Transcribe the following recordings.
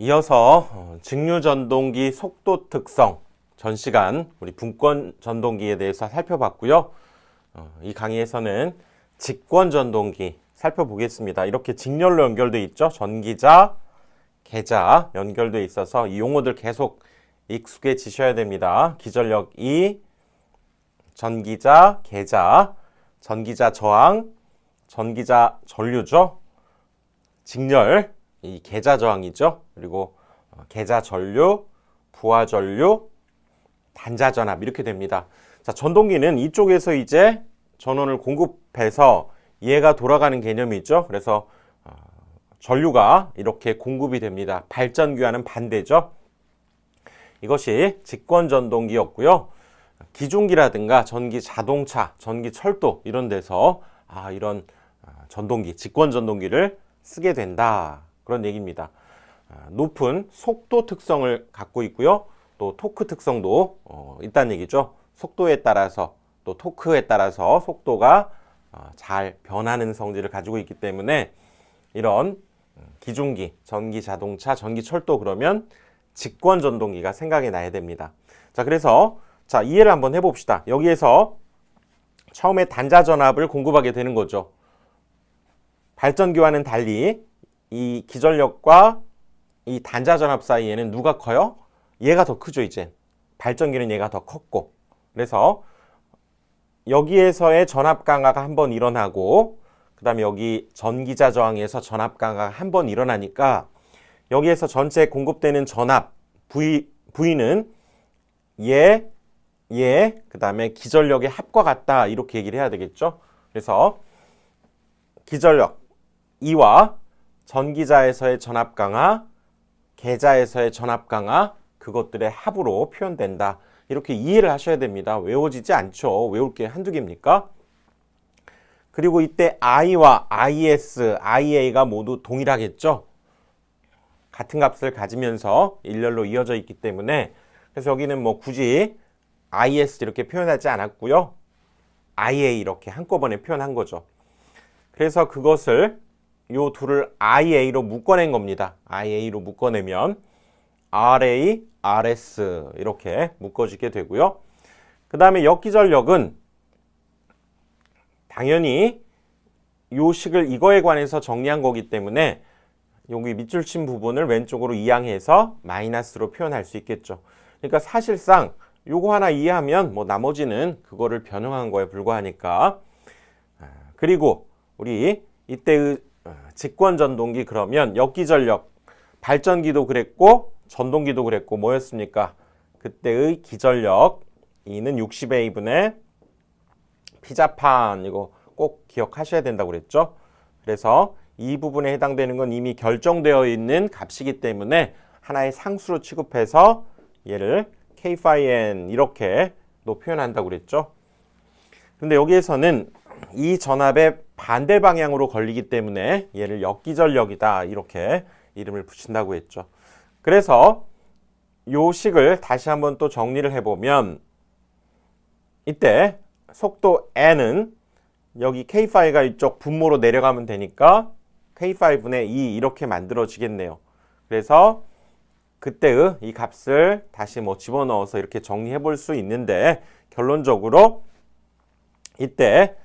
이어서 직류전동기 속도 특성 전 시간 우리 분권 전동기에 대해서 살펴봤고요. 이 강의에서는 직권 전동기 살펴보겠습니다. 이렇게 직렬로 연결되어 있죠. 전기자, 계자 연결되어 있어서 이 용어들 계속 익숙해지셔야 됩니다. 기전력 2, 전기자, 계자, 전기자 저항, 전기자 전류죠. 직렬, 이 계자 저항이죠. 그리고 계자 전류, 부하 전류, 단자 전압 이렇게 됩니다. 자, 전동기는 이쪽에서 이제 전원을 공급해서 얘가 돌아가는 개념이죠. 그래서 전류가 이렇게 공급이 됩니다. 발전기와는 반대죠. 이것이 직권 전동기였고요. 기중기라든가 전기 자동차, 전기 철도 이런 데서 이런 전동기, 직권 전동기를 쓰게 된다. 그런 얘기입니다. 높은 속도 특성을 갖고 있고요. 또 토크 특성도 있다는 얘기죠. 속도에 따라서 또 토크에 따라서 속도가 잘 변하는 성질을 가지고 있기 때문에 이런 기중기, 전기 자동차, 전기 철도 그러면 직권 전동기가 생각이 나야 됩니다. 자, 그래서 이해를 한번 해봅시다. 여기에서 처음에 단자 전압을 공급하게 되는 거죠. 발전기와는 달리 이 기전력과 이 단자 전압 사이에는 누가 커요? 얘가 더 크죠, 이제. 발전기는 얘가 더 컸고. 그래서 여기에서의 전압 강화가 한번 일어나고, 그 다음에 여기 전기자 저항에서 전압 강화가 한번 일어나니까 여기에서 전체 공급되는 전압 V는 그 다음에 기전력의 합과 같다. 이렇게 얘기를 해야 되겠죠. 그래서 기전력 E와 전기자에서의 전압 강화, 계자에서의 전압 강화, 그것들의 합으로 표현된다. 이렇게 이해를 하셔야 됩니다. 외워지지 않죠. 외울 게 한두 개입니까? 그리고 이때 I와 IS, IA가 모두 동일하겠죠. 같은 값을 가지면서 일렬로 이어져 있기 때문에 그래서 여기는 뭐 굳이 IS 이렇게 표현하지 않았고요. IA 이렇게 한꺼번에 표현한 거죠. 그래서 그것을 요 둘을 IA로 묶어낸 겁니다. IA로 묶어내면 RA, RS 이렇게 묶어지게 되고요. 그 다음에 역기전력은 당연히 요 식을 이거에 관해서 정리한 거기 때문에 여기 밑줄 친 부분을 왼쪽으로 이항해서 마이너스로 표현할 수 있겠죠. 그러니까 사실상 요거 하나 이해하면 뭐 나머지는 그거를 변형한 거에 불과하니까. 그리고 우리 이때의 직권 전동기 그러면 역기전력 발전기도 그랬고 전동기도 그랬고 뭐였습니까? 그때의 기전력 E는 60A분의 피자판 이거 꼭 기억하셔야 된다고 그랬죠. 그래서 이 부분에 해당되는 건 이미 결정되어 있는 값이기 때문에 하나의 상수로 취급해서 얘를 K-N 이렇게 또 표현한다고 그랬죠. 근데 여기에서는 이 전압의 반대 방향으로 걸리기 때문에 얘를 역기전력이다 이렇게 이름을 붙인다고 했죠. 그래서 요 식을 다시 한번 또 정리를 해보면 이때 속도 N은 여기 K5가 이쪽 분모로 내려가면 되니까 K5분의 2 이렇게 만들어지겠네요. 그래서 그때의 이 값을 다시 뭐 집어넣어서 이렇게 정리해 볼 수 있는데 결론적으로 이때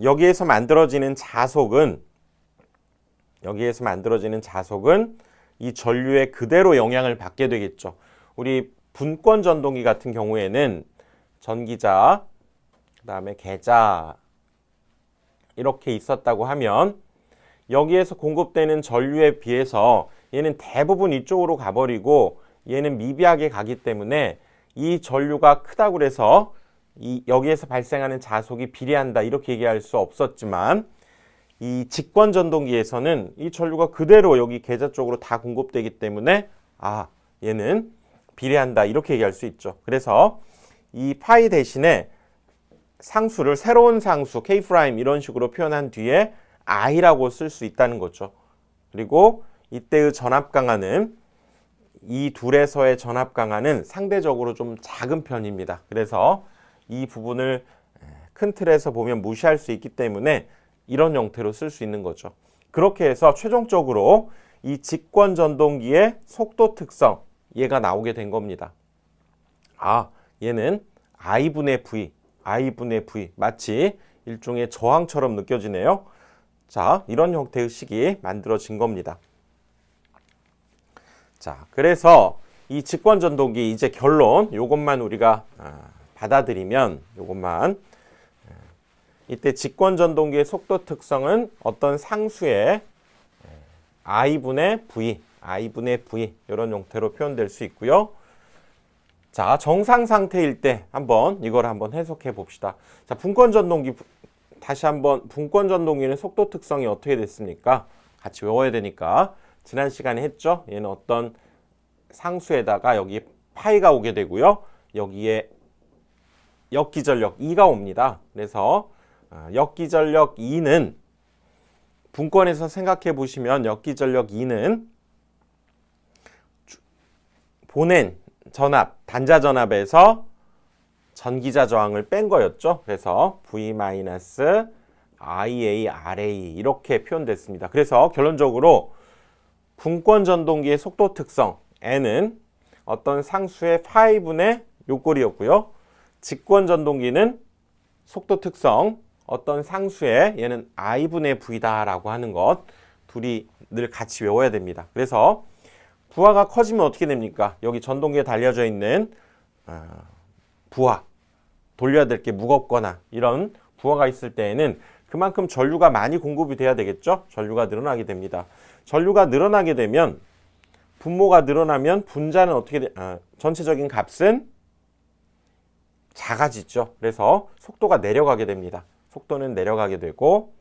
여기에서 만들어지는 자속은 이 전류에 그대로 영향을 받게 되겠죠. 우리 분권 전동기 같은 경우에는 전기자, 그 다음에 계자 이렇게 있었다고 하면 여기에서 공급되는 전류에 비해서 얘는 대부분 이쪽으로 가버리고 얘는 미비하게 가기 때문에 이 전류가 크다고 그래서 여기에서 발생하는 자속이 비례한다 이렇게 얘기할 수 없었지만 이 직권 전동기에서는 이 전류가 그대로 여기 계자 쪽으로 다 공급되기 때문에 얘는 비례한다 이렇게 얘기할 수 있죠. 그래서 이 파이 대신에 상수를 새로운 상수 K' 이런 식으로 표현한 뒤에 I라고 쓸 수 있다는 거죠. 그리고 이때의 전압 강화는 이 둘에서의 전압 강화는 상대적으로 좀 작은 편입니다. 그래서 이 부분을 큰 틀에서 보면 무시할 수 있기 때문에 이런 형태로 쓸 수 있는 거죠. 그렇게 해서 최종적으로 이 직권 전동기의 속도 특성, 얘가 나오게 된 겁니다. 아, 얘는 I분의 V, I분의 V, 마치 일종의 저항처럼 느껴지네요. 자, 이런 형태의 식이 만들어진 겁니다. 자, 그래서 이 직권 전동기 이제 결론, 요것만 우리가 받아들이면, 요것만, 이때 직권 전동기의 속도 특성은 어떤 상수의 I분의 V, I분의 V 이런 형태로 표현될 수 있고요. 자, 정상 상태일 때 이걸 한번 해석해 봅시다. 자, 분권 전동기 다시 한번 분권 전동기는 속도 특성이 어떻게 됐습니까? 같이 외워야 되니까 지난 시간에 했죠. 얘는 어떤 상수에다가 여기 파이가 오게 되고요. 여기에 역기전력 E가 옵니다. 그래서 역기전력 E는 분권에서 생각해 보시면 역기전력 E는 보낸 전압, 단자 전압에서 전기자 저항을 뺀 거였죠. 그래서 V-IARA 이렇게 표현됐습니다. 그래서 결론적으로 분권 전동기의 속도 특성 N은 어떤 상수의 파이분의 요꼴이었고요. 직권 전동기는 속도 특성 어떤 상수의 얘는 I분의 V다라고 하는 것 둘이 늘 같이 외워야 됩니다. 그래서 부하가 커지면 어떻게 됩니까? 여기 전동기에 달려져 있는 부하, 돌려야 될 게 무겁거나 이런 부하가 있을 때에는 그만큼 전류가 많이 공급이 돼야 되겠죠? 전류가 늘어나게 됩니다. 전류가 늘어나게 되면 분모가 늘어나면 분자는 전체적인 값은 작아지죠. 그래서 속도가 내려가게 됩니다. 속도는 내려가게 되고,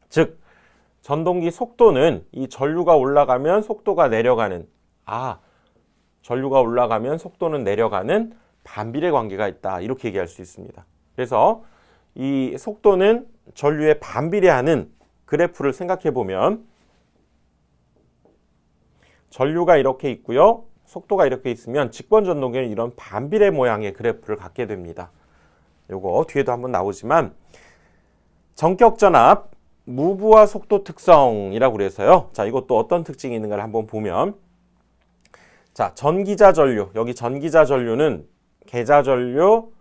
즉 전동기 속도는 이 전류가 올라가면 속도가 내려가는, 전류가 올라가면 속도는 내려가는 반비례 관계가 있다. 이렇게 얘기할 수 있습니다. 그래서 이 속도는 전류에 반비례하는 그래프를 생각해 보면 전류가 이렇게 있고요. 속도가 이렇게 있으면 직권 전동기는 이런 반비례 모양의 그래프를 갖게 됩니다. 요거 뒤에도 한번 나오지만 전격 전압 무부하 속도 특성이라고 그래서요. 자, 이것도 어떤 특징이 있는가를 한번 보면, 자, 전기자 전류, 여기 전기자 전류는 계자 전류,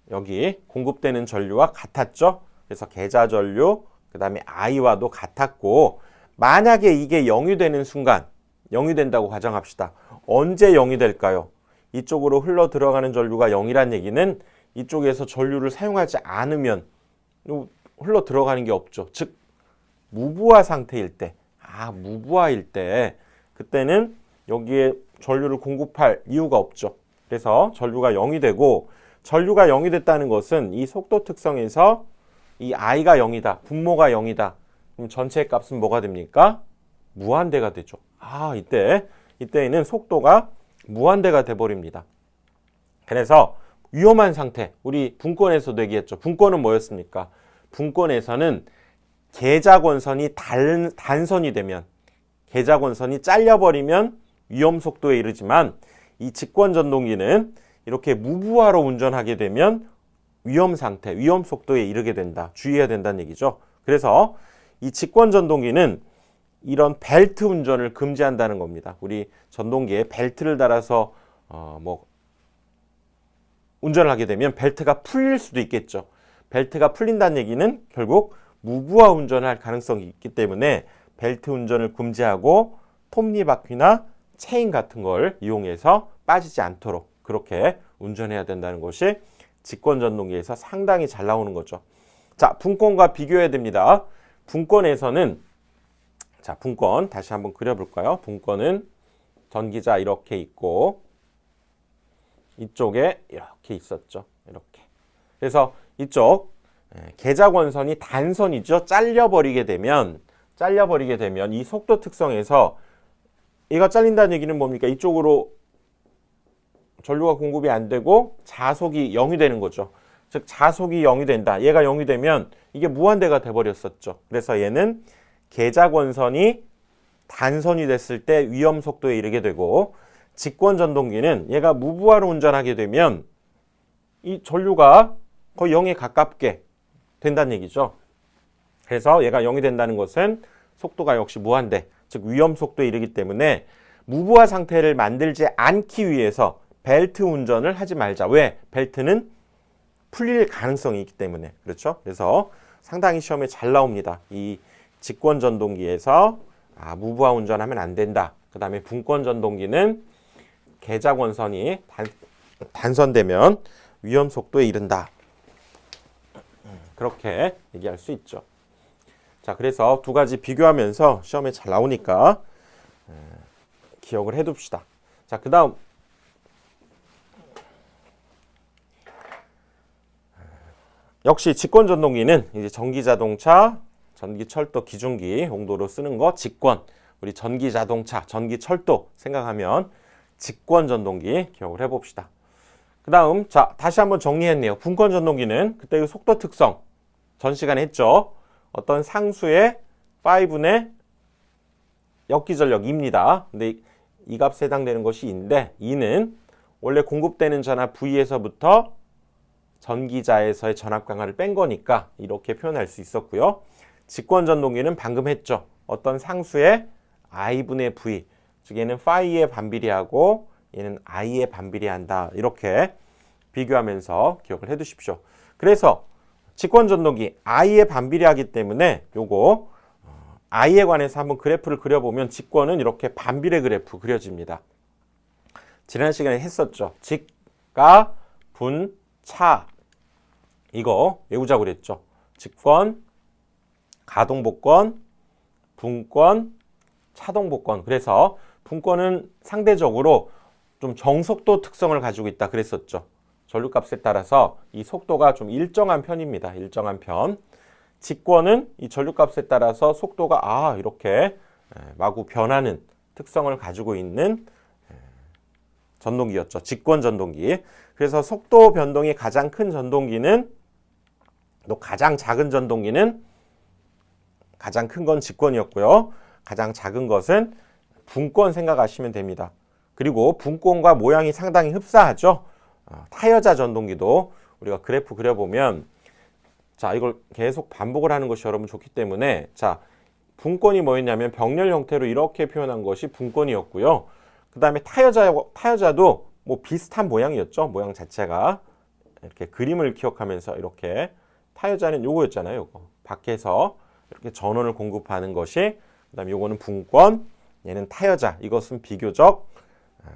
여기 공급되는 전류와 같았죠. 그래서 계자 전류, 그 다음에 I와도 같았고, 만약에 이게 0이 되는 순간, 0이 된다고 가정합시다. 언제 0이 될까요? 이쪽으로 흘러 들어가는 전류가 0이란 얘기는 이쪽에서 전류를 사용하지 않으면 흘러 들어가는 게 없죠. 즉 무부하 상태일 때, 무부하일 때 그때는 여기에 전류를 공급할 이유가 없죠. 그래서 전류가 0이 되고, 전류가 0이 됐다는 것은 이 속도 특성에서 이 I가 0이다, 분모가 0이다. 그럼 전체 값은 뭐가 됩니까? 무한대가 되죠. 이때에는 속도가 무한대가 돼버립니다. 그래서 위험한 상태, 우리 분권에서도 얘기했죠. 분권은 뭐였습니까? 분권에서는 계자권선이 단선이 되면, 계자권선이 잘려버리면 위험 속도에 이르지만, 이 직권 전동기는 이렇게 무부하로 운전하게 되면 위험 상태, 위험 속도에 이르게 된다. 주의해야 된다는 얘기죠. 그래서 이 직권 전동기는 이런 벨트 운전을 금지한다는 겁니다. 우리 전동기에 벨트를 달아서 운전을 하게 되면 벨트가 풀릴 수도 있겠죠. 벨트가 풀린다는 얘기는 결국 무부하 운전할 가능성이 있기 때문에 벨트 운전을 금지하고 톱니바퀴나 체인 같은 걸 이용해서 빠지지 않도록 그렇게 운전해야 된다는 것이 직권 전동기에서 상당히 잘 나오는 거죠. 자, 분권과 비교해야 됩니다. 분권에서는, 자, 분권 다시 한번 그려볼까요? 분권은 전기자 이렇게 있고 이쪽에 이렇게 있었죠. 이렇게. 그래서 이쪽 계자권선이 단선이죠. 잘려버리게 되면 이 속도 특성에서 얘가 잘린다는 얘기는 뭡니까? 이쪽으로 전류가 공급이 안 되고 자속이 0이 되는 거죠. 즉 자속이 0이 된다. 얘가 0이 되면 이게 무한대가 돼버렸었죠. 그래서 얘는 계자권선이 단선이 됐을 때 위험 속도에 이르게 되고, 직권 전동기는 얘가 무부하로 운전하게 되면 이 전류가 거의 0에 가깝게 된다는 얘기죠. 그래서 얘가 0이 된다는 것은 속도가 역시 무한대, 즉 위험 속도에 이르기 때문에 무부하 상태를 만들지 않기 위해서 벨트 운전을 하지 말자. 왜? 벨트는 풀릴 가능성이 있기 때문에. 그렇죠? 그래서 상당히 시험에 잘 나옵니다. 이 직권 전동기에서 무부하 운전하면 안 된다. 그 다음에 분권 전동기는 개자 권선이 단선되면 위험 속도에 이른다. 그렇게 얘기할 수 있죠. 자, 그래서 두 가지 비교하면서 시험에 잘 나오니까 기억을 해둡시다. 자, 그 다음 역시 직권 전동기는 이제 전기 자동차, 전기 철도 기중기 용도로 쓰는 거 직권. 우리 전기 자동차, 전기 철도 생각하면 직권 전동기 기억을 해봅시다. 그 다음 자 다시 한번 정리했네요. 분권 전동기는 그때 그 속도 특성 전 시간에 했죠. 어떤 상수의 5분의 역기전력 2입니다. 근데 이 값에 해당되는 것이 2인데 2는 원래 공급되는 전압 V에서부터 전기자에서의 전압 강하를 뺀 거니까 이렇게 표현할 수 있었고요. 직권 전동기는 방금 했죠. 어떤 상수의 I분의 V, 즉 얘는 파이에 반비례하고 얘는 I에 반비례한다. 이렇게 비교하면서 기억을 해 두십시오. 그래서 직권 전동기 I에 반비례하기 때문에 요거 I에 관해서 한번 그래프를 그려보면 직권은 이렇게 반비례 그래프 그려집니다. 지난 시간에 했었죠. 직가, 분, 차 이거 외우자고 그랬죠. 직권, 가동복권, 분권, 차동복권. 그래서 분권은 상대적으로 좀 정속도 특성을 가지고 있다 그랬었죠. 전류값에 따라서 이 속도가 좀 일정한 편입니다. 일정한 편. 직권은 이 전류값에 따라서 속도가 이렇게 마구 변하는 특성을 가지고 있는 전동기였죠. 직권 전동기. 그래서 속도 변동이 가장 큰 전동기는 또 가장 작은 전동기는 가장 큰 건 직권이었고요. 가장 작은 것은 분권 생각하시면 됩니다. 그리고 분권과 모양이 상당히 흡사하죠. 타여자 전동기도 우리가 그래프 그려보면 자 이걸 계속 반복을 하는 것이 여러분 좋기 때문에 자 분권이 뭐였냐면 병렬 형태로 이렇게 표현한 것이 분권이었고요. 그 다음에 타여자도 뭐 비슷한 모양이었죠. 모양 자체가 이렇게 그림을 기억하면서 이렇게 타여자는 요거였잖아요. 요거 밖에서 이렇게 전원을 공급하는 것이 그 다음에 요거는 분권, 얘는 타여자. 이것은 비교적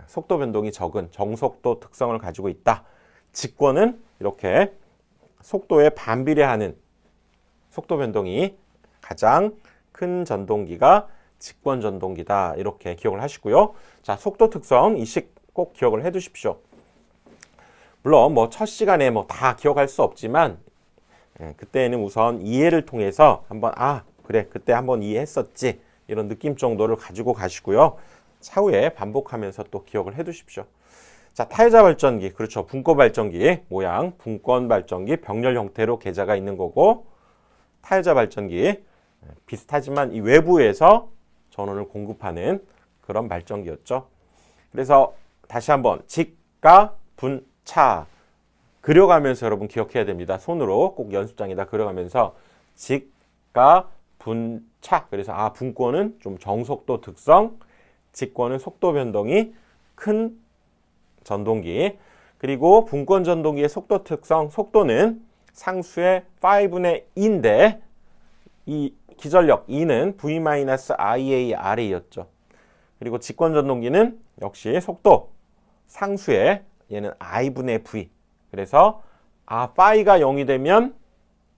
속도 변동이 적은 정속도 특성을 가지고 있다. 직권은 이렇게 속도에 반비례하는 속도 변동이 가장 큰 전동기가 직권 전동기다. 이렇게 기억을 하시고요. 자, 속도 특성 이식 꼭 기억을 해 두십시오. 물론 뭐 첫 시간에 뭐 다 기억할 수 없지만 그때는 우선 이해를 통해서 한번 그래 그때 한번 이해했었지 이런 느낌 정도를 가지고 가시고요. 차후에 반복하면서 또 기억을 해 두십시오. 자, 타여자 발전기, 그렇죠. 분권 발전기 모양, 분권 발전기 병렬 형태로 계좌가 있는 거고 타여자 발전기 비슷하지만 이 외부에서 전원을 공급하는 그런 발전기였죠. 그래서 다시 한번 직가, 분, 차 그려가면서 여러분 기억해야 됩니다. 손으로 꼭 연습장에다 그려가면서 직가, 분, 차. 그래서 분권은 좀 정속도 특성, 직권은 속도 변동이 큰 전동기. 그리고 분권 전동기의 속도 특성, 속도는 상수의 5분의 2인데 이 기전력 2는 V-IARA였죠. 그리고 직권 전동기는 역시 속도 상수의 얘는 I분의 V. 그래서 파이가 0이 되면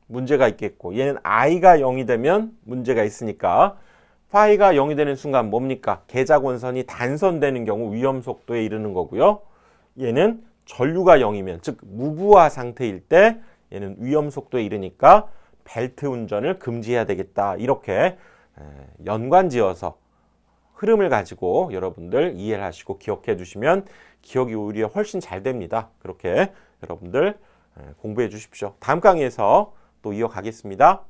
문제가 있겠고 얘는 I가 0이 되면 문제가 있으니까 파이가 0이 되는 순간 뭡니까? 계자권선이 단선되는 경우 위험 속도에 이르는 거고요. 얘는 전류가 0이면 즉 무부하 상태일 때 얘는 위험 속도에 이르니까 벨트 운전을 금지해야 되겠다. 이렇게 연관지어서 흐름을 가지고 여러분들 이해를 하시고 기억해 두시면 기억이 오히려 훨씬 잘 됩니다. 그렇게 여러분들 공부해 주십시오. 다음 강의에서 또 이어가겠습니다.